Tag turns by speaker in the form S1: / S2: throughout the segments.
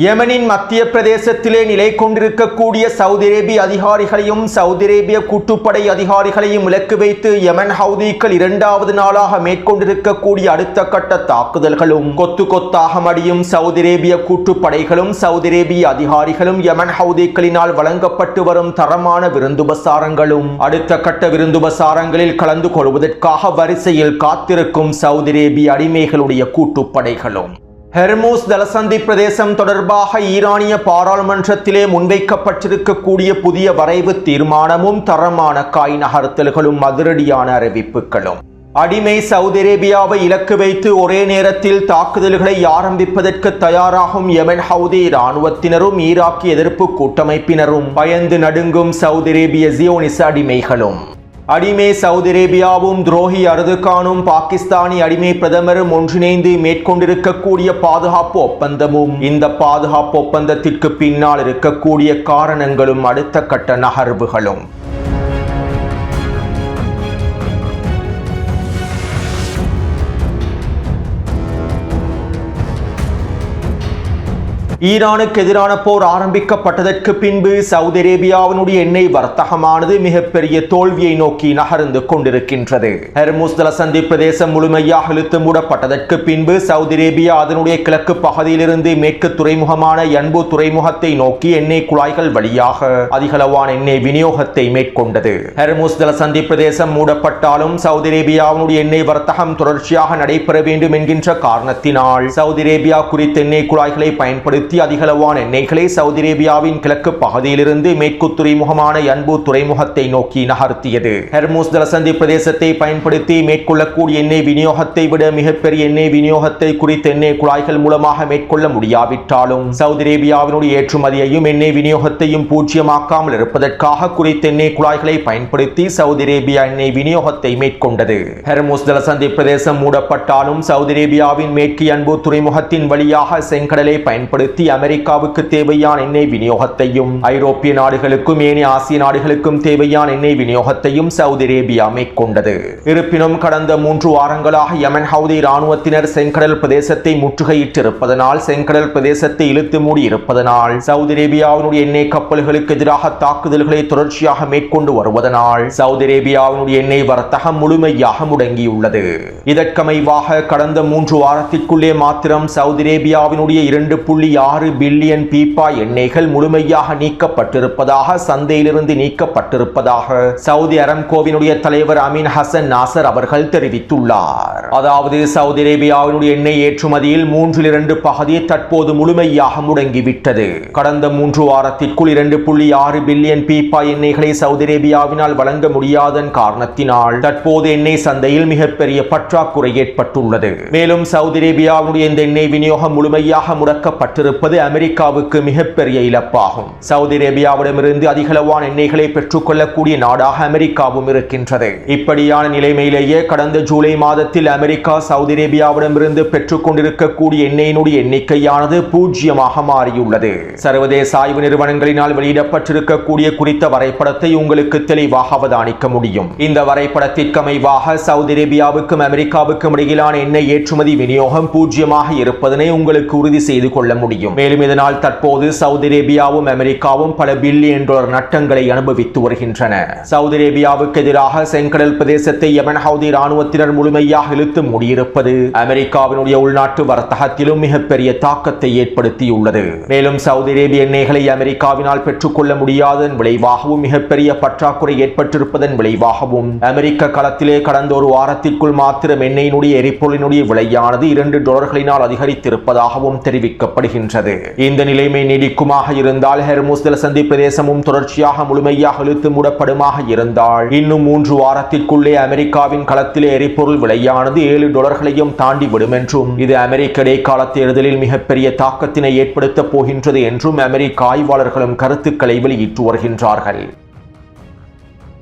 S1: யெமனின் மத்திய பிரதேசத்திலே நிலை கொண்டிருக்கக்கூடிய சவுதி அரேபிய அதிகாரிகளையும் சவுதி அரேபிய கூட்டுப்படை அதிகாரிகளையும் இலக்கு வைத்து யெமன் ஹவுதிகள் இரண்டாவது நாளாக மேற்கொண்டிருக்கக்கூடிய அடுத்த கட்ட தாக்குதல்களும் கொத்து கொத்தாக மடியும் சவுதி அரேபிய கூட்டுப்படைகளும் சவுதி அரேபிய அதிகாரிகளும் யெமன் ஹவுதிகளினால் வழங்கப்பட்டு வரும் தரமான விருந்துபசாரங்களும் அடுத்த கட்ட விருந்துபசாரங்களில் கலந்து கொள்வதற்காக வரிசையில் காத்திருக்கும் சவுதி அரேபிய அடிமைகளுடைய கூட்டுப்படைகளும் ஹெர்மூஸ் ஜலசந்தி பிரதேசம் தொடர்பாக ஈரானிய பாராளுமன்றத்திலே முன்வைக்கப்பட்டிருக்கக்கூடிய புதிய வரைவு தீர்மானமும் தரமான காய் நகர்த்தல்களும் அதிரடியான அறிவிப்புகளும் அடிமை சவுதி அரேபியாவை இலக்கு வைத்து ஒரே நேரத்தில் தாக்குதல்களை ஆரம்பிப்பதற்கு தயாராகும் யெமன் ஹவுதி இராணுவத்தினரும் ஈராக்கிய எதிர்ப்பு கூட்டமைப்பினரும் பயந்து நடுங்கும் சவுதி அரேபிய ஜியோனிச அடிமைகளும் அடிமை சவுதி அரேபியாவும் துரோகி அர்துகானும் பாகிஸ்தானி அடிமை பிரதமரும் ஒன்றிணைந்து மேற்கொண்டிருக்கக்கூடிய பாதுகாப்பு ஒப்பந்தமும் இந்த பாதுகாப்பு ஒப்பந்தத்திற்கு பின்னால் இருக்கக்கூடிய காரணங்களும் அடுத்த கட்ட நகர்வுகளும் ஈரானுக்கு எதிரான போர் ஆரம்பிக்கப்பட்டதற்கு பின்பு சவுதி அரேபியாவினுடைய எண்ணெய் வர்த்தகமானது மிகப்பெரிய தோல்வியை நோக்கி நகர்ந்து கொண்டிருக்கின்றது. ஹெர்மூஸ் ஜலசந்தி பிரதேசம் முழுமையாக இழுத்து மூடப்பட்டதற்கு பின்பு சவுதி அரேபியா அதனுடைய கிழக்கு பகுதியிலிருந்து மேற்கு துறைமுகமான யன்பு துறைமுகத்தை நோக்கி எண்ணெய் குழாய்கள் வழியாக அதிகளவான எண்ணெய் விநியோகத்தை மேற்கொண்டது. ஹெர்மூஸ் ஜலசந்தி பிரதேசம் மூடப்பட்டாலும் சவுதி அரேபியாவினுடைய எண்ணெய் வர்த்தகம் தொடர்ச்சியாக நடைபெற வேண்டும் என்கின்ற காரணத்தினால் சவுதி அரேபியா குறித்த எண்ணெய் குழாய்களை பயன்படுத்தி அதிகளவான எண்ணெய்களை சவுதி அரேபியாவின் கிழக்கு பகுதியிலிருந்து மேற்கு துறைமுகமான யன்பு துறைமுகத்தை நோக்கி நகர்த்தியது. ஹெர்மூஸ் ஜலசந்தி பிரதேசத்தை பயன்படுத்தி மேற்கொள்ளக்கூடிய எண்ணெய் விநியோகத்தை விட மிகப்பெரிய எண்ணெய் விநியோகத்தை குறித்த எண்ணெய் குழாய்கள் மூலமாக மேற்கொள்ள முடியாவிட்டாலும் சவுதி அரேபியாவினுடைய ஏற்றுமதியையும் எண்ணெய் விநியோகத்தையும் பூஜ்ஜியமாக்காமல் இருப்பதற்காக குறித்த எண்ணெய் குழாய்களை பயன்படுத்தி சவுதி அரேபியா எண்ணெய் விநியோகத்தை மேற்கொண்டது. ஹெர்மூஸ் ஜலசந்தி பிரதேசம் மூடப்பட்டாலும் சவுதி அரேபியாவின் மேற்கு யன்பு துறைமுகத்தின் வழியாக செங்கடலை பயன்படுத்தி அமெரிக்காவுக்கு தேவையான எண்ணெய் விநியோகத்தையும் ஐரோப்பிய நாடுகளுக்கும் ஏனைய ஆசிய நாடுகளுக்கும் தேவையான எண்ணெய் விநியோகத்தையும் சவுதி அரேபியா மேற்கொண்டது. இருப்பினும் கடந்த 3 வாரங்களாக யெமன் ஹவுதி இராணுவத்தினர் செங்கடல் பிரதேசத்தை முற்றுகையிட்டிருப்பதனால் செங்கடல் பிரதேசத்தை இழுத்து மூடி இருப்பதனால் சவுதி அரேபியாவினுடைய எண்ணெய் கப்பல்களுக்கு எதிராக தாக்குதல்களை தொடர்ச்சியாக மேற்கொண்டு வருவதனால் சவுதி அரேபியாவினுடைய எண்ணெய் வர்த்தகம் முழுமையாக முடங்கியுள்ளது. இதற்கமைவாக கடந்த 3 வாரத்திற்குள்ளே மாத்திரம் சவுதி அரேபியாவினுடைய 2.6 பில்லியன் பீப்பா எண்ணெய்கள் முழுமையாக நீக்கப்பட்டிருப்பதாக சந்தையிலிருந்து நீக்கப்பட்டிருப்பதாக சவுதி அரம்கோவினுடைய தலைவர் அமீன் ஹசன் நாசர் அவர்கள் தெரிவித்துள்ளார். அதாவது சவுதி அரேபியாவினுடைய எண்ணெய் ஏற்றுமதியில் 3/2 பகுதி தற்போது முழுமையாக முடங்கிவிட்டது. கடந்த 3 வாரத்திற்குள் 2.6 பில்லியன் பீப்பா எண்ணெய்களை சவுதி அரேபியாவினால் வழங்க முடியாதன் காரணத்தினால் தற்போது எண்ணெய் சந்தையில் மிகப்பெரிய பற்றாக்குறை ஏற்பட்டுள்ளது. மேலும் சவுதி அரேபியாவினுடைய இந்த எண்ணெய் விநியோகம் முழுமையாக முடக்கப்பட்டிருப்பது அமெரிக்காவுக்கு மிகப்பெரிய இழப்பாகும். சவுதி அரேபியாவிடமிருந்து அதிகளவான எண்ணெய்களை பெற்றுக்கொள்ளக்கூடிய நாடாக அமெரிக்காவும் இருக்கின்றது. இப்படியான நிலைமையிலேயே கடந்த ஜூலை மாதத்தில் அமெரிக்கா சவுதி அரேபியாவிடமிருந்து பெற்றுக் கொண்டிருக்கக்கூடிய எண்ணெயினுடைய எண்ணிக்கையானது 0 மாறியுள்ளது. சர்வதேச ஆய்வு நிறுவனங்களினால் வெளியிடப்பட்டிருக்கக்கூடிய குறித்த வரைபடத்தை உங்களுக்கு தெளிவாக அவதானிக்க முடியும். இந்த வரைபடத்திற்கமைவாக சவுதி அரேபியாவுக்கும் அமெரிக்காவுக்கும் இடையிலான எண்ணெய் ஏற்றுமதி விநியோகம் 0 இருப்பதனை உங்களுக்கு உறுதி செய்து கொள்ள முடியும். மேலும் இதனால் தற்போது சவுதி அரேபியாவும் அமெரிக்காவும் பல பில்லியன் டாலர் நட்டங்களை அனுபவித்து வருகின்றன. சவுதி அரேபியாவுக்கு எதிராக செங்கடல் பிரதேசத்தை யெமன் ஹவுதி இராணுவத்தினர் முழுமையாக இழுத்து மூடியிருப்பது அமெரிக்காவினுடைய உள்நாட்டு வர்த்தகத்திலும் மிகப்பெரிய தாக்கத்தை ஏற்படுத்தியுள்ளது. மேலும் சவுதி அரேபிய எண்ணெய்களை அமெரிக்காவினால் பெற்றுக்கொள்ள முடியாததன் விளைவாகவும் மிகப்பெரிய பற்றாக்குறை ஏற்பட்டிருப்பதன் விளைவாகவும் அமெரிக்க களத்திலே கடந்த 1 வாரத்திற்குள் மாத்திரம் எண்ணெயினுடைய எரிபொருளினுடைய விலையானது $2 அதிகரித்திருப்பதாகவும் தெரிவிக்கப்படுகின்றது. இந்த நிலைமை நீடிக்குமாக இருந்தால் ஹெர்மூஸ் ஜலசந்தி பிரதேசமும் தொடர்ச்சியாக முழுமையாக இழுத்து மூடப்படுமாக இருந்தால் இன்னும் 3 வாரத்திற்குள்ளே அமெரிக்காவின் களத்திலே எரிபொருள் விலையானது $7 தாண்டி விடும் என்றும் இது அமெரிக்க இடைக்கால தேர்தலில் மிகப்பெரிய தாக்கத்தினை ஏற்படுத்தப் போகின்றது என்றும் அமெரிக்க ஆய்வாளர்களும் கருத்துக்களை வெளியிட்டு வருகின்றார்கள்.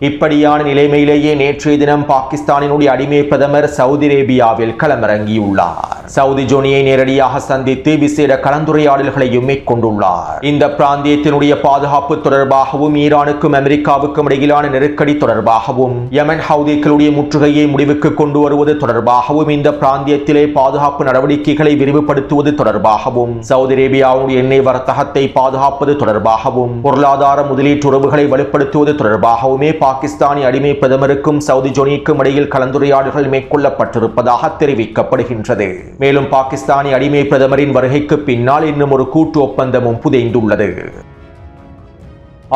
S1: இப்படியான நிலைமையிலேயே நேற்றைய தினம் பாகிஸ்தானினுடைய அடிமை பிரதமர் சவுதி அரேபியாவில் களமிறங்கியுள்ளார். சவுதி ஜோனியை நேரடியாக சந்தித்து விசேட கலந்துரையாடல்களையும் மேற்கொண்டுள்ளார். இந்த பிராந்தியத்தினுடைய பாதுகாப்பு தொடர்பாகவும் ஈரானுக்கும் அமெரிக்காவுக்கும் இடையிலான நெருக்கடி தொடர்பாகவும் யமன் ஹவுதிகளுடைய முற்றுகையை முடிவுக்கு கொண்டு வருவது தொடர்பாகவும் இந்த பிராந்தியத்திலே பாதுகாப்பு நடவடிக்கைகளை விரிவுபடுத்துவது தொடர்பாகவும் சவுதி அரேபியாவுடைய எண்ணெய் வர்த்தகத்தை பாதுகாப்பது தொடர்பாகவும் பொருளாதார முதலீட்டு உறவுகளை வலுப்படுத்துவது தொடர்பாகவுமே பாகிஸ்தானி அடிமை பிரதமருக்கும் சவுதி ஜோனிக்கும் இடையில் கலந்துரையாடல்கள் மேற்கொள்ளப்பட்டிருப்பதாக தெரிவிக்கப்படுகின்றது. மேலும் பாகிஸ்தானி அடிமை பிரதமரின் வருகைக்கு பின்னால் இன்னும் ஒரு கூட்டு ஒப்பந்தமும் புதைந்துள்ளது.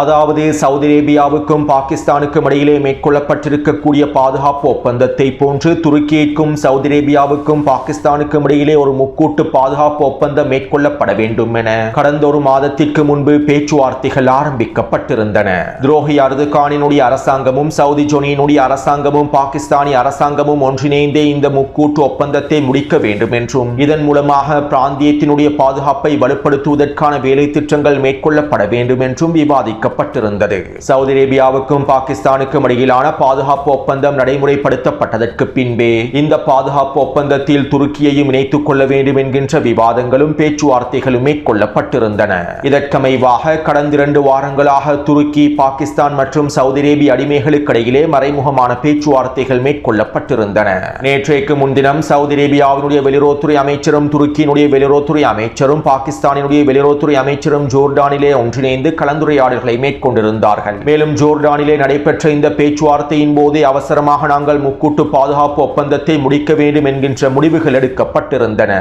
S1: அதாவது சவுதி அரேபியாவுக்கும் பாகிஸ்தானுக்கும் இடையிலே மேற்கொள்ளப்பட்டிருக்கக்கூடிய பாதுகாப்பு ஒப்பந்தத்தை போன்று துருக்கிக்கும் சவுதி அரேபியாவுக்கும் பாகிஸ்தானுக்கும் இடையிலே ஒரு முக்கூட்டு பாதுகாப்பு ஒப்பந்தம் மேற்கொள்ளப்பட வேண்டும் என கடந்த ஒரு மாதத்திற்கு முன்பு பேச்சுவார்த்தைகள் ஆரம்பிக்கப்பட்டிருந்தன. துரோகி அர்துகானினுடைய அரசாங்கமும் சவுதி ஜோனியினுடைய அரசாங்கமும் பாகிஸ்தானி அரசாங்கமும் ஒன்றிணைந்தே இந்த முக்கூட்டு ஒப்பந்தத்தை முடிக்க வேண்டும் என்றும் இதன் மூலமாக பிராந்தியத்தினுடைய பாதுகாப்பை வலுப்படுத்துவதற்கான வேலை திட்டங்கள் மேற்கொள்ளப்பட வேண்டும் என்றும் விவாதிக்க பட்டிருந்தது. சவுதி அரேபியாவுக்கும் பாகிஸ்தானுக்கும் இடையிலான பாதுகாப்பு ஒப்பந்தம் நடைமுறைப்படுத்தப்பட்டதற்கு பின்பே இந்த பாதுகாப்பு ஒப்பந்தத்தில் துருக்கியையும் இணைத்துக் கொள்ள வேண்டும் என்கின்ற விவாதங்களும் பேச்சுவார்த்தைகளும் மேற்கொள்ளப்பட்டிருந்தன. இதற்கமைவாக கடந்த 2 வாரங்களாக துருக்கி, பாகிஸ்தான் மற்றும் சவுதி அரேபிய அடிமைகளுக்கு இடையிலே மறைமுகமான பேச்சுவார்த்தைகள் மேற்கொள்ளப்பட்டிருந்தன. நேற்றைக்கு முன்தினம் சவுதி அரேபியாவினுடைய வெளியுறவுத்துறை அமைச்சரும் துருக்கியினுடைய வெளியுறவுத்துறை அமைச்சரும் பாகிஸ்தானினுடைய வெளியுறவுத்துறை அமைச்சரும் ஜோர்டானிலே ஒன்றிணைந்து கலந்துரையாடல்களை மேற்கொண்டிருந்தார்கள். மேலும் ஜோர்டானிலே நடைபெற்ற இந்த பேச்சுவார்த்தையின் போதே அவசரமாக நாங்கள் முக்கூட்டு பாதுகாப்பு ஒப்பந்தத்தை முடிக்க வேண்டும் என்கின்ற முடிவுகள் எடுக்கப்பட்டிருந்தன.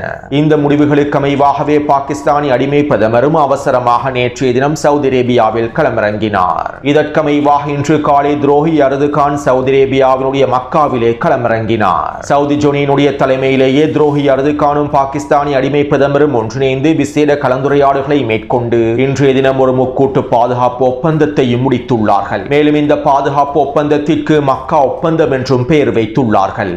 S1: இந்த முடிவுகளுக்கு அமைவாகவே பாகிஸ்தானி அடிமை பிரதமரும் அவசரமாக நேற்றைய தினம் சவுதி அரேபியாவில் களமிறங்கினார். இதற்கமைவாக இன்று காலை துரோகி அர்துகான் சவுதி அரேபியாவினுடைய மக்காவிலே களமிறங்கினார். சவுதி ஜோனியினுடைய தலைமையிலேயே துரோகி அர்துகானும் பாகிஸ்தானி அடிமை பிரதமரும் ஒன்றிணைந்து விசேட கலந்துரையாடல்களை மேற்கொண்டு இன்றைய தினம் ஒரு முக்கூட்டு பாதுகாப்பு ஒப்பந்தத்தையும் முடித்துள்ளார்கள். மேலும் இந்த பாதுகாப்பு ஒப்பந்தத்திற்கு மக்கா ஒப்பந்தம் என்றும் பெயர் வைத்துள்ளார்கள்.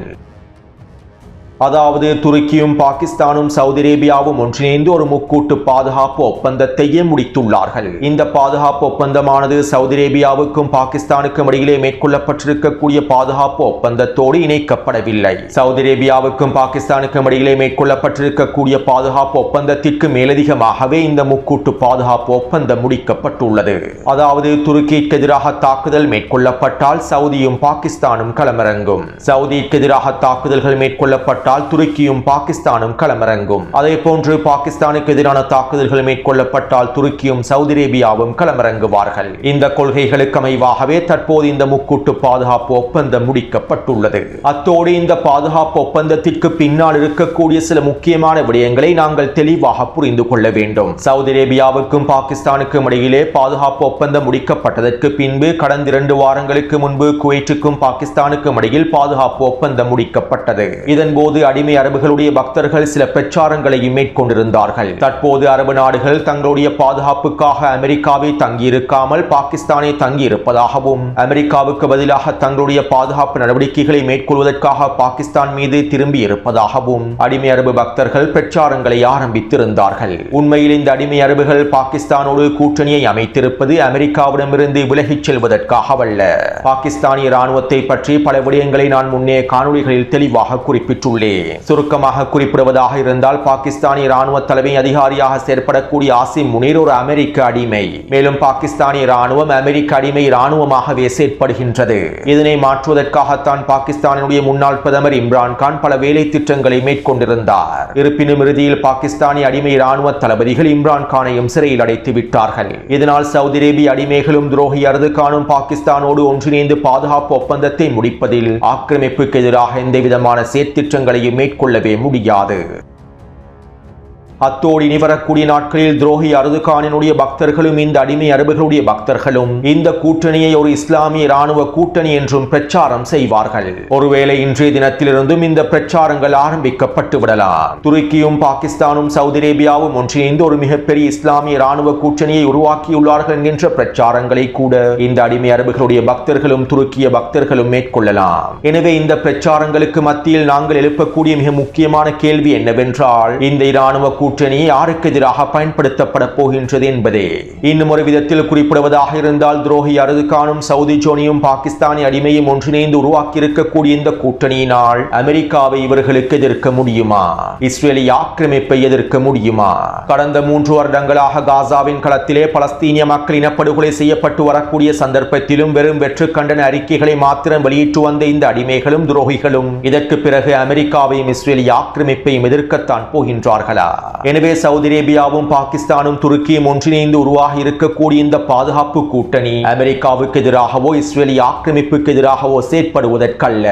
S1: அதாவது துருக்கியும் பாகிஸ்தானும் சவுதி அரேபியாவும் ஒன்றிணைந்து ஒரு முக்கூட்டு பாதுகாப்பு ஒப்பந்தத்தையே முடித்துள்ளார்கள். இந்த பாதுகாப்பு ஒப்பந்தமானது சவுதி அரேபியாவுக்கும் பாகிஸ்தானுக்கும் இடையிலே மேற்கொள்ளப்பட்டிருக்கக்கூடிய பாதுகாப்பு ஒப்பந்தத்தோடு இணைக்கப்படவில்லை. சவுதி அரேபியாவுக்கும் பாகிஸ்தானுக்கும் இடையிலே மேற்கொள்ளப்பட்டிருக்கக்கூடிய பாதுகாப்பு ஒப்பந்தத்திற்கு மேலதிகமாகவே இந்த முக்கூட்டு பாதுகாப்பு ஒப்பந்தம் முடிக்கப்பட்டுள்ளது. அதாவது துருக்கிக்கு எதிராக தாக்குதல் மேற்கொள்ளப்பட்டால் சவுதியும் பாகிஸ்தானும் களமிறங்கும். சவுதிக்கு எதிராக தாக்குதல்கள் மேற்கொள்ளப்பட்ட துருக்கியும் பாகிஸ்தானும் களமிறங்கும். அதே போன்று பாகிஸ்தானுக்கு எதிரான தாக்குதல்கள் மேற்கொள்ளப்பட்டால் துருக்கியும் சவுதி அரேபியாவும் களமிறங்குவார்கள். இந்த கொள்கைகளுக்கு அமைவாகவே தற்போது இந்த முக்கூட்டு பாதுகாப்பு ஒப்பந்தம் முடிக்கப்பட்டுள்ளது. அத்தோடு இந்த பாதுகாப்பு ஒப்பந்தத்திற்கு பின்னால் இருக்கக்கூடிய சில முக்கியமான விடயங்களை நாங்கள் தெளிவாக புரிந்து கொள்ள வேண்டும். சவுதி அரேபியாவுக்கும் பாகிஸ்தானுக்கும் இடையிலே பாதுகாப்பு ஒப்பந்தம் முடிக்கப்பட்டதற்கு பின்பு கடந்த 2 வாரங்களுக்கு முன்பு குவைட்டுக்கும் பாகிஸ்தானுக்கும் இடையில் பாதுகாப்பு ஒப்பந்தம் முடிக்கப்பட்டது. இதன்போது அடிமை அரபுகளுடைய பக்தர்கள் சில பிரச்சாரங்களையும் மேற்கொண்டிருந்தார்கள். தற்போது அரபு நாடுகள் தங்களுடைய பாதுகாப்புக்காக அமெரிக்காவை தங்கியிருக்காமல் பாகிஸ்தானை தங்கியிருப்பதாகவும் அமெரிக்காவுக்கு பதிலாக தங்களுடைய பாதுகாப்பு நடவடிக்கைகளை மேற்கொள்வதற்காக பாகிஸ்தான் மீது திரும்பி இருப்பதாகவும் அடிமை அரபு பக்தர்கள் பிரச்சாரங்களை ஆரம்பித்திருந்தார்கள். உண்மையில் இந்த அடிமை அரபுகள் பாகிஸ்தானோடு கூட்டணியை அமைத்திருப்பது அமெரிக்காவிடமிருந்து விலகிச் செல்வதற்காகவல்ல. பாகிஸ்தானிய ராணுவத்தை பற்றி பல விடயங்களை நான் முன்னே காணொளிகளில் தெளிவாக குறிப்பிட்டுள்ளேன். சுருக்கமாக குறிப்பிடுவதாக இருந்தால் பாகிஸ்தானிய ராணுவ தலைமை அதிகாரியாக செயற்படக்கூடிய ஆசிம் முனீர் ஒரு அமெரிக்க அடிமை. மேலும் பாகிஸ்தானிய ராணுவம் அமெரிக்க அடிமை ராணுவமாகவே செயற்படுகின்றது. இதனை மாற்றுவதற்காகத்தான் பாகிஸ்தானுடைய முன்னாள் பிரதமர் இம்ரான் கான் பல வேலை திட்டங்களை மேற்கொண்டிருந்தார். இருப்பினும் இறுதியில் பாகிஸ்தானிய அடிமை ராணுவ தளபதிகள் இம்ரான் கானையும் சிறையில் அடைத்து விட்டார்கள். இதனால் சவுதி அரேபிய அடிமைகளும் துரோகி அர்துகானும் பாகிஸ்தானோடு ஒன்றிணைந்து பாதுகாப்பு ஒப்பந்தத்தை முடிப்பதில் ஆக்கிரமிப்புக்கு எதிராக எந்தவிதமான செயற்திட்டங்களையும் மேற்கொள்ளவே முடியாது. அத்தோடு இனி வரக்கூடிய நாட்களில் துரோகி அர்துகானினுடைய பக்தர்களும் இந்த அடிமை அரபுகளுடைய பக்தர்களும் இந்த கூட்டணியை ஒரு இஸ்லாமிய ராணுவ கூட்டணி என்றும் பிரச்சாரம் செய்வார்கள். ஒருவேளை இன்றைய தினத்திலிருந்தும் இந்த பிரச்சாரங்கள் ஆரம்பிக்கப்பட்டு விடலாம். துருக்கியும் பாகிஸ்தானும் சவுதி அரேபியாவும் ஒன்றிணைந்து ஒரு மிகப்பெரிய இஸ்லாமிய ராணுவ கூட்டணியை உருவாக்கியுள்ளார்கள் என்கின்ற பிரச்சாரங்களை கூட இந்த அடிமை அரபுகளுடைய பக்தர்களும் துருக்கிய பக்தர்களும் மேற்கொள்ளலாம். எனவே இந்த பிரச்சாரங்களுக்கு மத்தியில் நாங்கள் எழுப்பக்கூடிய மிக முக்கியமான கேள்வி என்னவென்றால் இந்த ராணுவ கூட்டணி யாருக்கு எதிராக பயன்படுத்தப்பட போகின்றது என்பதே. இன்னும் ஒரு விதத்தில் குறிப்பிடுவதாக இருந்தால், துரோகி அர்துகானும் சவுதி ஜோனியும் பாகிஸ்தானி அடிமையும் ஒன்றிணைந்து உருவாக்கி இருக்கக்கூடிய இந்த கூட்டணியினால் அமெரிக்காவை இவர்களுக்கு எதிர்க்க முடியுமா? இஸ்ரேலிய ஆக்கிரமிப்பை எதிர்க்க முடியுமா? கடந்த 3 வருடங்களாக காசாவின் களத்திலே பலஸ்தீனிய மக்கள் இனப்படுகொலை செய்யப்பட்டு வரக்கூடிய சந்தர்ப்பத்திலும் வெறும் வெற்று கண்டன அறிக்கைகளை மாத்திரம் வெளியிட்டு வந்த இந்த அடிமைகளும் துரோகிகளும் இதற்கு பிறகு அமெரிக்காவையும் இஸ்ரேலிய ஆக்கிரமிப்பையும் எதிர்க்கத்தான் போகின்றார்களா? எனவே சவுதி அரேபியாவும் பாகிஸ்தானும் துருக்கியும் ஒன்றிணைந்து உருவாகி இருக்கக்கூடிய இந்த பாதுகாப்பு கூட்டணி அமெரிக்காவுக்கு எதிராகவோ இஸ்ரேலிய ஆக்கிரமிப்புக்கு எதிராகவோ செயற்படுவதற்கல்ல.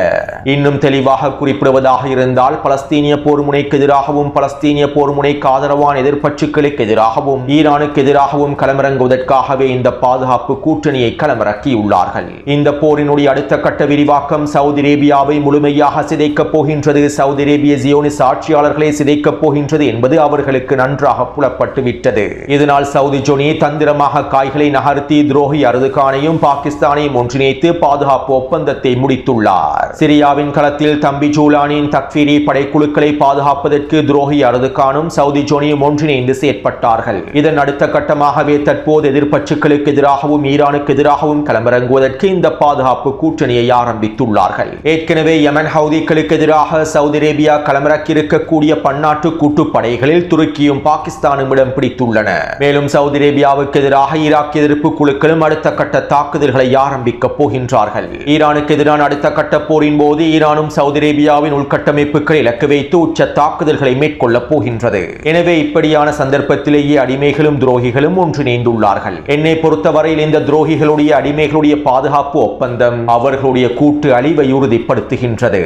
S1: இன்னும் தெளிவாக குறிப்பிடுவதாக இருந்தால், பலஸ்தீனிய போர் முனைக்கு எதிராகவும் பலஸ்தீனிய போர் முனைக்கு ஆதரவான எதிர்ப்பற்றுகளுக்கு எதிராகவும் ஈரானுக்கு எதிராகவும் களமிறங்குவதற்காகவே இந்த பாதுகாப்பு கூட்டணியை களமிறக்கியுள்ளார்கள். இந்த போரினுடைய அடுத்த கட்ட விரிவாக்கம் சவுதி அரேபியாவை முழுமையாக சிதைக்கப் போகின்றது, சவுதி அரேபிய ஜியோனிஸ்ட் ஆட்சியாளர்களை சிதைக்கப் போகின்றது என்பது அவர்களுக்கு நன்றாக புலப்பட்டு விட்டது. இதனால் சவுதி ஜோனி தந்திரமாக காய்களை நகர்த்தி துரோகி அர்துகானையும் பாகிஸ்தானையும் ஒன்றிணைத்து பாதுகாப்பு ஒப்பந்தத்தை முடித்துள்ளார். சிரியாவின் களத்தில் தம்பி ஜூலானின் தக்ஃபீரி படைக்குழுக்களை பாதுகாப்பதற்கு துரோகி அர்துகானும் சவுதி ஜோனியும் ஒன்றிணைந்து செயற்பட்டார்கள். இதன் அடுத்த கட்டமாகவே தற்போது எதிர்ப்பற்றுகளுக்கு எதிராகவும் ஈரானுக்கு எதிராகவும் களமிறங்குவதற்கு இந்த பாதுகாப்பு கூட்டணியை ஆரம்பித்துள்ளார்கள். ஏற்கனவே யமன் ஹவுதிகளுக்கு எதிராக சவுதி அரேபியா களமிறக்கி இருக்கக்கூடிய பன்னாட்டு கூட்டுப்படைகளில் துருக்கியும் பாகிஸ்தானும் இடம் பிடித்துள்ளன. மேலும் சவுதி அரேபியாவுக்கு எதிராக ஈராக் எதிர்ப்பு குழுக்களும் அடுத்த கட்ட தாக்குதல்களை ஆரம்பிக்க போகின்றார்கள். ஈரானுக்கு எதிரான அடுத்த கட்ட போரின் போது ஈரானும் சவுதி அரேபியாவின் உள்கட்டமைப்புகளை இலக்கு வைத்து உச்ச தாக்குதல்களை மேற்கொள்ள போகின்றது. எனவே இப்படியான சந்தர்ப்பத்திலேயே அடிமைகளும் துரோகிகளும் ஒன்றிணைந்துள்ளார்கள். என்னை பொறுத்தவரையில் இந்த துரோகிகளுடைய அடிமைகளுடைய பாதுகாப்பு ஒப்பந்தம் அவர்களுடைய கூட்டு அழிவை உறுதிப்படுத்துகின்றது.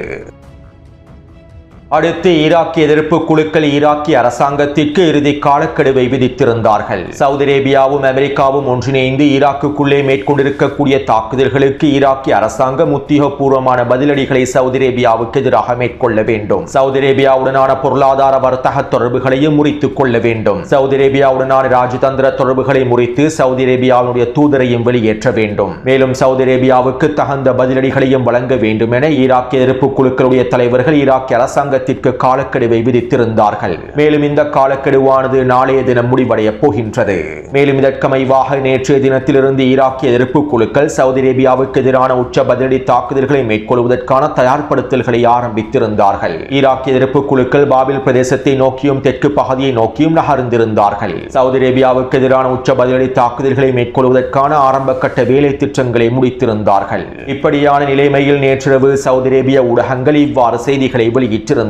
S1: அடுத்து ஈராக்கிய எதிர்ப்பு குழுக்கள் ஈராக்கிய அரசாங்கத்திற்கு இறுதி காலக்கெடுவை விதித்திருந்தார்கள். சவுதி அரேபியாவும் அமெரிக்காவும் ஒன்றிணைந்து ஈராக்குள்ளே மேற்கொண்டிருக்கக்கூடிய தாக்குதல்களுக்கு ஈராக்கிய அரசாங்கம் உத்தியோகபூர்வமான பதிலடிகளை சவுதி அரேபியாவுக்கு எதிராக மேற்கொள்ள வேண்டும். சவுதி அரேபியாவுடனான பொருளாதார வர்த்தக தொடர்புகளையும் முறித்துக் கொள்ள வேண்டும். சவுதி அரேபியாவுடனான ராஜதந்திர தொடர்புகளை முறித்து சவுதி அரேபியாவுடைய தூதரையும் வெளியேற்ற வேண்டும். மேலும் சவுதி அரேபியாவுக்கு தகுந்த பதிலடிகளையும் வழங்க வேண்டும் என ஈராக்கிய எதிர்ப்பு குழுக்களுடைய தலைவர்கள் ஈராக்கிய அரசாங்க காலக்கெடுவை விதித்திருந்தார்கள். மேலும் இந்த காலக்கெடுவானது நாளைய தினம் முடிவடைய போகின்றது. மேலும் இதற்கமைவாக நேற்றைய தினத்திலிருந்து ஈராக்கிய எதிர்ப்பு குழுக்கள் சவுதி அரேபியாவுக்கு எதிரான உச்ச பதிலடி தாக்குதல்களை மேற்கொள்வதற்கான தயார்படுத்தல்களை ஆரம்பித்திருந்தார்கள். ஈராக்கிய எதிர்ப்பு குழுக்கள் பாபில் பிரதேசத்தை நோக்கியும் தெற்கு பகுதியை நோக்கியும் நகர்ந்திருந்தார்கள். சவுதி அரேபியாவுக்கு எதிரான உச்ச பதிலடி தாக்குதல்களை மேற்கொள்வதற்கான ஆரம்ப கட்ட வேலை திட்டங்களை முடித்திருந்தார்கள். இப்படியான நிலைமையில் நேற்றிரவு சவுதி அரேபிய ஊடகங்கள் இவ்வாறு செய்திகளை வெளியிட்டிருந்தன.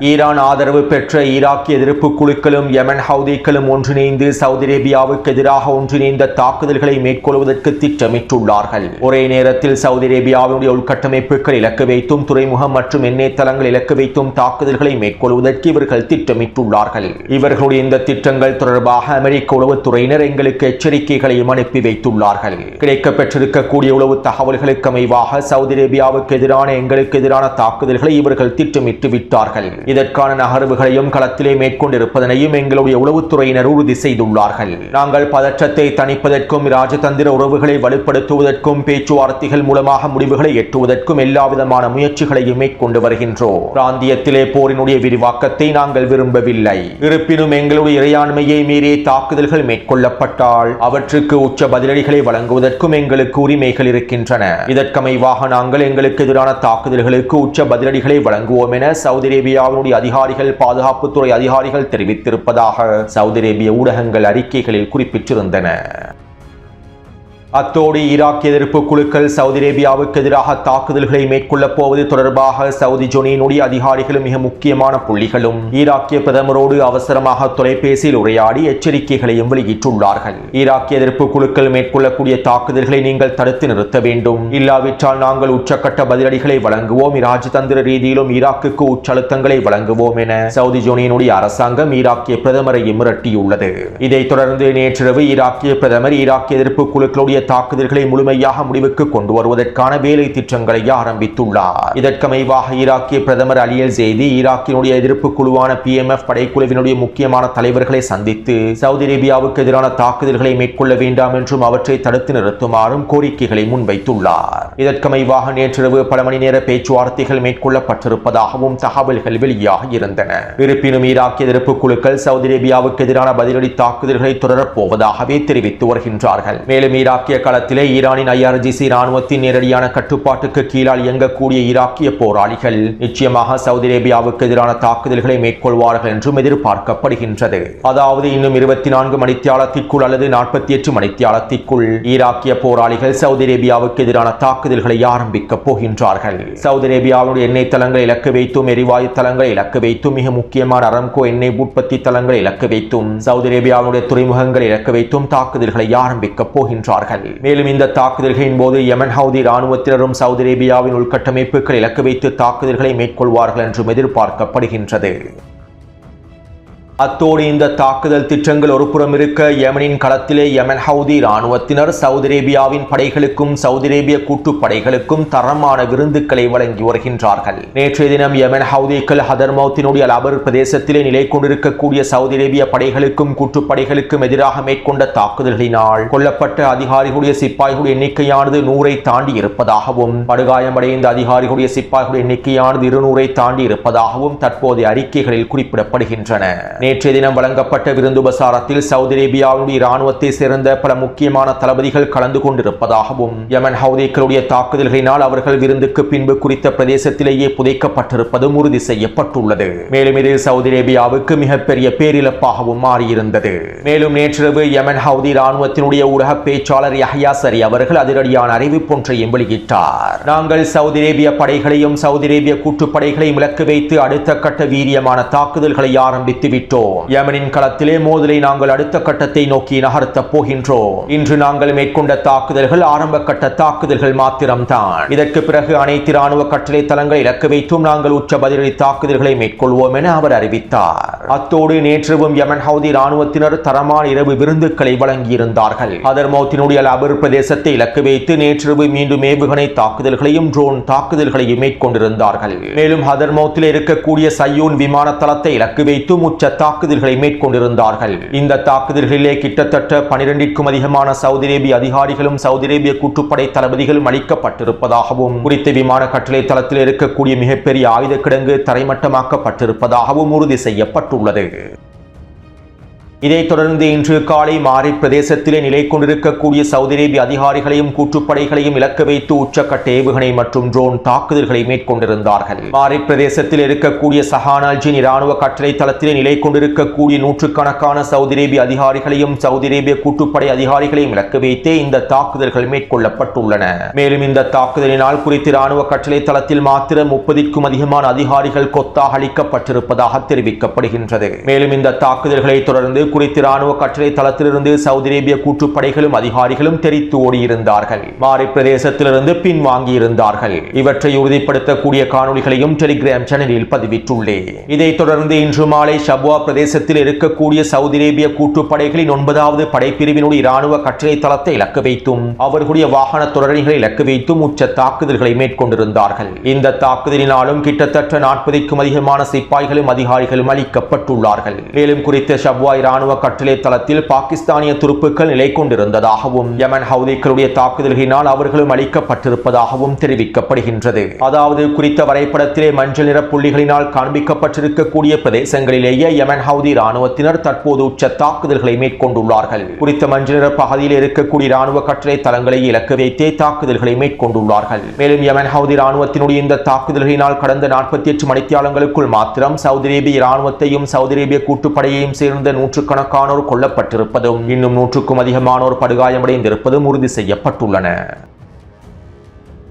S1: ஈரான் ஆதரவு பெற்ற ஈராக்கிய எதிர்ப்பு குழுக்களும் யமன் ஹவுதிகளும் ஒன்றிணைந்து சவுதி அரேபியாவுக்கு எதிராக ஒன்றிணைந்த தாக்குதல்களை மேற்கொள்வதற்கு திட்டமிட்டுள்ளார்கள். ஒரே நேரத்தில் சவுதி அரேபியாவுடைய உள்கட்டமைப்புகள் இலக்கு வைத்தும் துறைமுகம் மற்றும் எண்ணெய் தளங்கள் இலக்கு வைத்தும் தாக்குதல்களை மேற்கொள்வதற்கு இவர்கள் திட்டமிட்டுள்ளார்கள். இவர்களுடைய இந்த திட்டங்கள் தொடர்பாக அமெரிக்க உளவுத்துறையினர் எங்களுக்கு எச்சரிக்கைகளையும் அனுப்பி வைத்துள்ளார்கள். கிடைக்கப்பெற்றிருக்கக்கூடிய உளவு தகவல்களுக்கு அமைவாக சவுதி அரேபியாவுக்கு எதிரான எங்களுக்கு எதிரான தாக்குதல்களை இவர்கள் திட்டமிட்டு விட்டார்கள். இதற்கான நகர்வுகளையும் களத்திலே மேற்கொண்டிருப்பதனையும் எங்களுடைய உளவுத்துறையினர் உறுதி செய்துள்ளார்கள். நாங்கள் பதற்றத்தை தணிப்பதற்கும் ராஜதந்திர உறவுகளை வலுப்படுத்துவதற்கும் பேச்சுவார்த்தைகள் மூலமாக முடிவுகளை எட்டுவதற்கும் எல்லாவிதமான முயற்சிகளையும் மேற்கொண்டு வருகின்றோம். பிராந்தியத்திலே போரினுடைய விரிவாக்கத்தை நாங்கள் விரும்பவில்லை. இருப்பினும் எங்களுடைய இறையாண்மையை மீறிய தாக்குதல்கள் மேற்கொள்ளப்பட்டால் அவற்றுக்கு உச்ச பதிலடிகளை வழங்குவதற்கும் எங்களுக்கு உரிமைகள் இருக்கின்றன. இதற்கமைவாக நாங்கள் எங்களுக்கு எதிரான தாக்குதல்களுக்கு உச்ச பதிலடிகளை வழங்குவோம் என சவுதி அரேபியாவுடைய அதிகாரிகள் பாதுகாப்புத்துறை அதிகாரிகள் தெரிவித்திருப்பதாக சவுதி அரேபிய ஊடகங்கள் அறிக்கைகளில் குறிப்பிட்டிருந்தன. அத்தோடு ஈராக் எதிர்ப்பு குழுக்கள் சவுதி அரேபியாவுக்கு எதிராக தாக்குதல்களை மேற்கொள்ளப் போவது தொடர்பாக சவுதி ஜோனியினுடைய அதிகாரிகளும் மிக முக்கியமான புள்ளிகளும் ஈராக்கிய பிரதமரோடு அவசரமாக தொலைபேசியில் உரையாடி எச்சரிக்கைகளையும் வெளியிட்டுள்ளார்கள். ஈராக்கிய எதிர்ப்பு குழுக்கள் மேற்கொள்ளக்கூடிய தாக்குதல்களை நீங்கள் தடுத்து நிறுத்த வேண்டும். இல்லாவிட்டால் நாங்கள் உச்சக்கட்ட பதிலடிகளை வழங்குவோம், ராஜதந்திர ரீதியிலும் ஈராக்குக்கு உச்சழுத்தங்களை வழங்குவோம் என சவுதி ஜோனியினுடைய அரசாங்கம் ஈராக்கிய பிரதமரை மிரட்டியுள்ளது. இதைத் தொடர்ந்து நேற்றிரவு ஈராக்கிய பிரதமர் ஈராக்கிய எதிர்ப்பு குழுக்களுடைய ஈராக்கினுடைய தாக்குதல்களை முழுமையாக முடிவுக்கு கொண்டு வருவதற்கான வேலை திட்டங்களை ஆரம்பித்துள்ளார். இதற்கமைவாக ஈராக்கிய பிரதமர் அலி அல் ஜெய்தி ஈராக்கினுடைய எதிர்ப்பு குழுவான PMF படைக்குழுவினுடைய முக்கியமான தலைவர்களை சந்தித்து சவுதி அரேபியாவுக்கு எதிரான தாக்குதல்களை மேற்கொள்ள வேண்டாம் என்றும் அவற்றை தடுத்து நிறுத்துமாறும் கோரிக்கைகளை முன்வைத்துள்ளார். இதற்கமைவாக நேற்றிரவு பல மணி நேர பேச்சுவார்த்தைகள் மேற்கொள்ளப்பட்டிருப்பதாகவும் தகவல்கள் வெளியாகி இருந்தன. இருப்பினும் ஈராக்கிய எதிர்ப்பு குழுக்கள் சவுதி அரேபியாவுக்கு எதிரான பதிலடி தாக்குதல்களை தொடரப் போவதாகவே தெரிவித்து வருகின்றார்கள். மேலும் ஈராக்கிய களத்திலே ஈரானின் IRGC ராணுவத்தின் நேரடியான கட்டுப்பாட்டுக்கு கீழால் இயங்கக்கூடிய ஈராக்கிய போராளிகள் நிச்சயமாக சவுதி அரேபியாவுக்கு எதிரான தாக்குதல்களை மேற்கொள்வார்கள் என்றும் எதிர்பார்க்கப்படுகின்றது. அதாவது இன்னும் 24 மணித்தியாலத்திற்குள் அல்லது 48 மணித்தியாலத்திற்குள் ஈராக்கிய போராளிகள் சவுதி அரேபியாவுக்கு எதிரான தாக்குதல்களை ஆரம்பிக்கப் போகின்றார்கள். சவுதி அரேபியாவுடைய எண்ணெய் தளங்களை இலக்கு வைத்தும் எரிவாயு தளங்களை இலக்கு வைத்தும் மிக முக்கியமான அரம்கோ எண்ணெய் உற்பத்தி தளங்களை இலக்கு வைத்தும் சவுதி அரேபியாவுடைய துறைமுகங்களை இலக்கு வைத்தும் தாக்குதல்களை ஆரம்பிக்கப் போகின்றார்கள். மேலும் இந்த தாக்குதல்களின் போது யமன் ஹவுதி ராணுவத்தினரும் சவுதி அரேபியாவின் உள்கட்டமைப்புகளை இலக்கு வைத்து தாக்குதல்களை மேற்கொள்வார்கள் என்றும் எதிர்பார்க்கப்படுகின்றது. அத்தோடு இந்த தாக்குதல் திட்டங்கள் ஒருபுறம் இருக்க யமனின் களத்திலே யமன் ஹவுதி ராணுவத்தினர் சவுதி அரேபியாவின் படைகளுக்கும் சவுதி அரேபிய கூட்டுப்படைகளுக்கும் தரமான விருந்துக்களை வழங்கி வருகின்றார்கள். நேற்றைய தினம் யமன் ஹவுதிகள் ஹதர்மௌத்தினுடைய அலபர் பிரதேசத்திலே நிலை கொண்டிருக்கக்கூடிய சவுதி அரேபிய படைகளுக்கும் கூட்டுப்படைகளுக்கும் எதிராக மேற்கொண்ட தாக்குதல்களினால் கொல்லப்பட்ட அதிகாரிகளுடைய சிப்பாய்களுடைய எண்ணிக்கையானது 100-ஐ தாண்டி இருப்பதாகவும் படுகாயமடைந்த அதிகாரிகளுடைய சிப்பாய்களுடைய எண்ணிக்கையானது 200-ஐ தாண்டி இருப்பதாகவும் தற்போதைய அறிக்கைகளில் குறிப்பிடப்படுகின்றன. நேற்றைய தினம் வழங்கப்பட்ட விருந்துபசாரத்தில் சவுதி அரேபியாவுடைய இராணுவத்தை சேர்ந்த பல முக்கியமான தளபதிகள் கலந்து கொண்டிருப்பதாகவும் யமன் ஹவுதிகளுடைய தாக்குதல்களினால் அவர்கள் விருந்துக்கு பின்பு குறித்த பிரதேசத்திலேயே புதைக்கப்பட்டிருப்பதும் உறுதி செய்யப்பட்டுள்ளது. மேலும் இது சவுதி அரேபியாவுக்கு மிகப்பெரிய பேரிழப்பாகவும் மாறியிருந்தது. மேலும் நேற்றிரவு யமன் ஹவுதி இராணுவத்தினுடைய ஊடக பேச்சாளர் யஹ்யா சரி அவர்கள் அதிரடியான அறிவிப்பொன்றையும் வெளியிட்டார். நாங்கள் சவுதி அரேபிய படைகளையும் சவுதி அரேபிய கூட்டுப்படைகளையும் இலக்கு வைத்து அடுத்த கட்ட வீரியமான தாக்குதல்களை ஆரம்பித்து விட்டோம். யமனின் களத்திலே மோதலை நாங்கள் அடுத்த கட்டத்தை நோக்கி நகர்த்த போகின்றோம். இன்று நாங்கள் மேற்கொண்ட தாக்குதல்கள் ஆரம்ப கட்ட தாக்குதல்கள் மாத்திரம்தான். இதற்கு பிறகு அனைத்து ராணுவ கட்டளை தளங்களை இலக்கு வைத்தும் நாங்கள் உச்ச பதிலடி தாக்குதல்களை மேற்கொள்வோம் என அவர் அறிவித்தார். அத்தோடு நேற்றவும் யமன் ஹவுதி ராணுவத்தினர் தரமான இரவு விருந்துக்களை வழங்கியிருந்தார்கள். ஹதர்மௌத்தினுடைய அலபர் பிரதேசத்தை இலக்கு வைத்து நேற்றிரவு மீண்டும் ஏவுகணை தாக்குதல்களையும் ட்ரோன் தாக்குதல்களையும் மேற்கொண்டிருந்தார்கள். மேலும் ஹதர்மௌத்தில் இருக்கக்கூடிய சையூன் விமான தளத்தை இலக்கு வைத்தும் உச்ச தாக்குதல்களை மேற்கொண்டிருந்தார்கள். இந்த தாக்குதல்களிலே கிட்டத்தட்ட 12க்கும் அதிகமான சவுதி அரேபிய அதிகாரிகளும் சவுதி அரேபிய கூட்டுப்படை தளபதிகளும் அளிக்கப்பட்டிருப்பதாகவும் குறித்த விமான கட்டளை தளத்தில் இருக்கக்கூடிய மிகப்பெரிய ஆயுத கிடங்கு தரைமட்டமாக்கப்பட்டிருப்பதாகவும் உறுதி செய்யப்பட்டுள்ளது. இதைத் தொடர்ந்து இன்று காலை மாரி பிரதேசத்திலே நிலை கொண்டிருக்கக்கூடிய சவுதி அரேபிய அதிகாரிகளையும் கூட்டுப்படைகளையும் இலக்கு வைத்து உச்சக்கட்ட ஏவுகணை மற்றும் ட்ரோன் தாக்குதல்களை மேற்கொண்டிருந்தார்கள். மாரி பிரதேசத்தில் இருக்கக்கூடிய சஹானால்ஜின் இராணுவ கட்டளை தளத்திலே நிலை கொண்டிருக்கக்கூடிய நூற்றுக்கணக்கான சவுதி அரேபிய அதிகாரிகளையும் சவுதி அரேபிய கூட்டுப்படை அதிகாரிகளையும் இலக்கு வைத்தே இந்த தாக்குதல்கள் மேற்கொள்ளப்பட்டுள்ளன. மேலும் இந்த தாக்குதலினால் குறித்த இராணுவ கட்டளை தளத்தில் மாத்திரம் 30க்கும் அதிகமான அதிகாரிகள் கொத்தாக அளிக்கப்பட்டிருப்பதாக தெரிவிக்கப்படுகின்றது. மேலும் இந்த தாக்குதல்களை தொடர்ந்து குறித்த ராணுவ கட்டளை தளத்திலிருந்து சவுதி அரேபிய கூட்டுப்படைகளும் அதிகாரிகளும் தெரித்து ஓடியிருந்தார்கள். மாரி பிரதேசத்திலிருந்து பின்வாங்கியிருந்தார்கள். இவற்றை உறுதிப்படுத்தக்கூடிய காணொலிகளையும் டெலிகிராம் சேனலில் பதிவிட்டுள்ளேன். இதைத் தொடர்ந்து இன்று மாலை ஷபுவா பிரதேசத்தில் இருக்கக்கூடிய சவுதி அரேபிய கூட்டுப்படைகளின் 9வது படைப்பிரிவினுடைய ராணுவ கட்டளை தளத்தை இலக்கு வைத்தும் அவர்களுடைய வாகன தொடரணிகளை இலக்கு வைத்தும் உச்ச தாக்குதல்களை மேற்கொண்டிருந்தார்கள். இந்த தாக்குதலினாலும் கிட்டத்தட்ட 40க்கும் அதிகமான சிப்பாய்களும் அதிகாரிகளும் அளிக்கப்பட்டுள்ளார்கள். மேலும் குறித்த ஷபுவா ராணுவ கட்டளை தளத்தில் பாகிஸ்தானிய துருப்புக்கள் நிலை கொண்டிருந்ததாகவும் யமன் ஹவுதிகளுடைய தாக்குதல்களினால் அவர்களும் அளிக்கப்பட்டிருப்பதாகவும் தெரிவிக்கப்படுகின்றது. அதாவது குறித்த வரைபடத்திலே மஞ்சள் நிற புள்ளிகளினால் காண்பிக்கப்பட்டிருக்கக்கூடிய பிரதேசங்களிலேயே யமன் ஹவுதி ராணுவத்தினர் தற்போது உச்ச தாக்குதல்களை மேற்கொண்டுள்ளார்கள். குறித்த மஞ்சள் நிற பகுதியில் இருக்கக்கூடிய ராணுவ கட்டளை தளங்களை இலக்கு வைத்தே தாக்குதல்களை மேற்கொண்டுள்ளார்கள். மேலும் யமன் ஹவுதி ராணுவத்தினுடைய இந்த தாக்குதல்களினால் கடந்த 48 மணித்தியாலங்களுக்குள் மாத்திரம் சவுதி அரேபிய ராணுவத்தையும் சவுதி அரேபிய கூட்டுப்படையையும் சேர்ந்த நூற்றுக்கணக்கானோர் கொல்லப்பட்டிருப்பதும் இன்னும் 100க்கும் அதிகமானோர் படுகாயமடைந்திருப்பதும் உறுதி செய்யப்பட்டுள்ளன.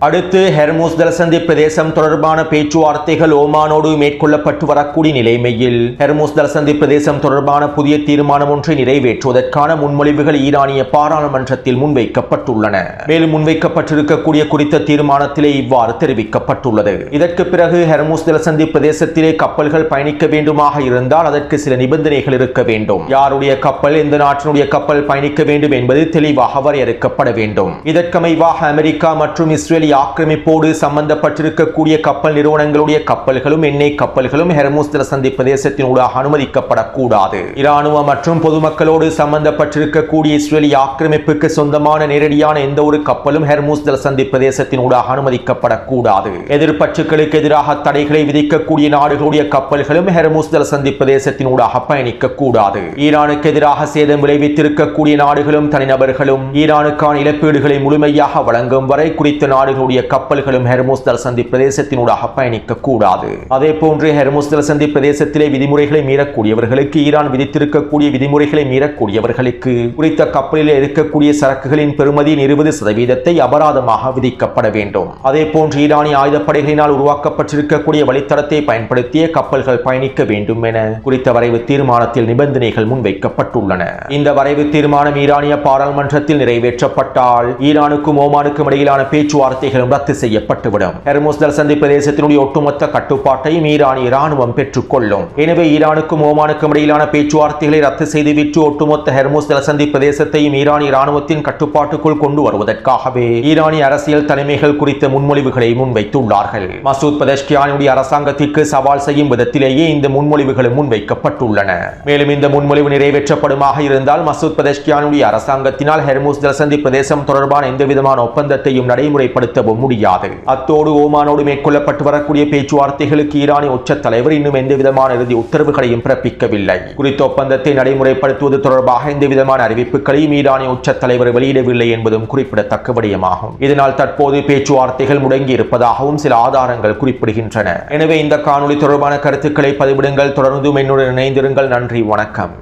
S1: அடுத்து ஹெர்முஸ் ஜலசந்தி பிரதேசம் தொடர்பான பேச்சுவார்த்தைகள் ஓமானோடு மேற்கொள்ளப்பட்டு வரக்கூடிய நிலைமையில் ஹெர்முஸ் ஜலசந்தி பிரதேசம் தொடர்பான புதிய தீர்மானம் ஒன்றை நிறைவேற்றுவதற்கான முன்மொழிவுகள் ஈரானிய பாராளுமன்றத்தில் முன்வைக்கப்பட்டுள்ளன. மேலும் முன்வைக்கப்பட்டிருக்கக்கூடிய குறித்த தீர்மானத்திலே இவ்வாறு தெரிவிக்கப்பட்டுள்ளது. இதற்கு பிறகு ஹெர்முஸ் ஜலசந்தி பிரதேசத்திலே கப்பல்கள் பயணிக்க வேண்டுமாக இருந்தால் அதற்கு சில நிபந்தனைகள் இருக்க வேண்டும். யாருடைய கப்பல், எந்த நாட்டினுடைய கப்பல் பயணிக்க வேண்டும் என்பது தெளிவாக வரையறுக்கப்பட வேண்டும். இதற்கமைவாக அமெரிக்கா மற்றும் இஸ்ரேல் ஆக்கிரமிப்போடு சம்பந்தப்பட்டிருக்கக்கூடிய கப்பல் நிறுவனங்களுடைய கப்பல்களும் எண்ணெய் கப்பல்களும் ஹெர்முஸ் ஜலசந்தி பிரதேசத்தினூடாக அனுமதிக்கப்படக்கூடாது. இராணுவ மற்றும் பொதுமக்களோடு சம்பந்தப்பட்டிருக்கக்கூடிய இஸ்ரேலிய ஆக்கிரமிப்புக்கு சொந்தமான நேரடியான எந்த ஒரு கப்பலும் ஹெர்முஸ் ஜலசந்தி பிரதேசத்தினூடாக அனுமதிக்கப்படக்கூடாது. எதிர்ப்பற்றுகளுக்கு எதிராக தடைகளை விதிக்கக்கூடிய நாடுகளுடைய கப்பல்களும் ஹெர்முஸ் ஜலசந்தி பிரதேசத்தினூடாக பயணிக்கக்கூடாது. ஈரானுக்கு எதிராக சேதம் விளைவித்திருக்கக்கூடிய நாடுகளும் தனிநபர்களும் ஈரானுக்கான இழப்பீடுகளை முழுமையாக வழங்கும் வரை குறித்த நாடுகளுடைய கப்பல்களும் ஹெர்முஸ் ஜலசந்தி பிரதேசத்தினூடாக பயணிக்கக்கூடாது. அதே போன்று ஹெர்முஸ் ஜலசந்தி பிரதேசத்திலே விதிமுறைகளை மீறக்கூடியவர்களுக்கு, ஈரான் விதித்திருக்கக்கூடிய விதிமுறைகளை மீறக்கூடியவர்களுக்கு குறித்த கப்பலில் இருக்கக்கூடிய சரக்குகளின் பெறுமதியின் 20% அபராதமாக விதிக்கப்பட வேண்டும். அதே போன்று ஈரானிய ஆயுதப்படைகளினால் உருவாக்கப்பட்டிருக்கக்கூடிய வழித்தடத்தை பயன்படுத்திய கப்பல்கள் பயணிக்க வேண்டும் என குறித்த வரைவு தீர்மானத்தில் நிபந்தனைகள் முன்வைக்கப்பட்டுள்ளன. இந்த வரைவு தீர்மானம் ஈரானிய பாராளுமன்றத்தில் நிறைவேற்றப்பட்டால் ஈரானுக்கும் ஓமானுக்கும் இடையிலான பேச்சுவார்த்தைகளும் ரத்து செய்யப்பட்டுவிடும். ஹெர்முஸ் ஜலசந்தி பிரதேசத்தினுடைய ஒட்டுமொத்த கட்டுப்பாட்டையும் ஈரானிய இராணுவம் பெற்றுக் கொள்ளும். எனவே ஈரானுக்கும் ஓமானுக்கும் இடையிலான பேச்சுவார்த்தைகளை ரத்து செய்துவிட்டு ஒட்டுமொத்த ஹெர்முஸ் ஜலசந்தி பிரதேசத்தையும் ஈரானிய இராணுவத்தின் கட்டுப்பாட்டுக்குள் கொண்டு வருவதற்காகவே ஈரானிய அரசியல் தலைமைகள் குறித்த முன்மொழிவுகளை முன்வைத்துள்ளார்கள். மசூத் பெஸஷ்கியானுடைய அரசாங்கத்திற்கு சவால் செய்யும் விதத்திலேயே இந்த முன்மொழிவுகள் முன்வைக்கப்பட்டுள்ளன. மேலும் இந்த முன்மொழிவு நிறைவேற்றப்படுமாக இருந்தால் மசூத் பெஸஷ்கியானுடைய அரசாங்கத்தினால் ஹெர்முஸ் ஜலசந்தி பிரதேசம் தொடர்பான எந்தவிதமான ஒப்பந்தத்தையும் நடைமுறைப்படுத்தவும் முடியாது. அத்தோடு ஓமானோடு மேற்கொள்ளப்பட்டு வரக்கூடிய பேச்சுவார்த்தைகளுக்கு ஈரானிய உச்ச தலைவர் இன்னும் எந்தவிதமான இறுதி உத்தரவுகளையும் பிறப்பிக்கவில்லை. குறித்த ஒப்பந்தத்தை நடைமுறைப்படுத்துவது தொடர்பாக எந்தவிதமான அறிவிப்புகளையும் ஈரானிய உச்ச தலைவர் வெளியிடவில்லை என்பதும் குறிப்பிடத்தக்க விடயமாகும். இதனால் தற்போது பேச்சுவார்த்தைகள் முடங்கி இருப்பதாகவும் சில ஆதாரங்கள் குறிப்பிடுகின்றன. எனவே இந்த காணொளி தொடர்பான கருத்துக்களை பதிவிடுங்கள். தொடர்ந்தும் என்னுடன் இணைந்திருங்கள். நன்றி, வணக்கம்.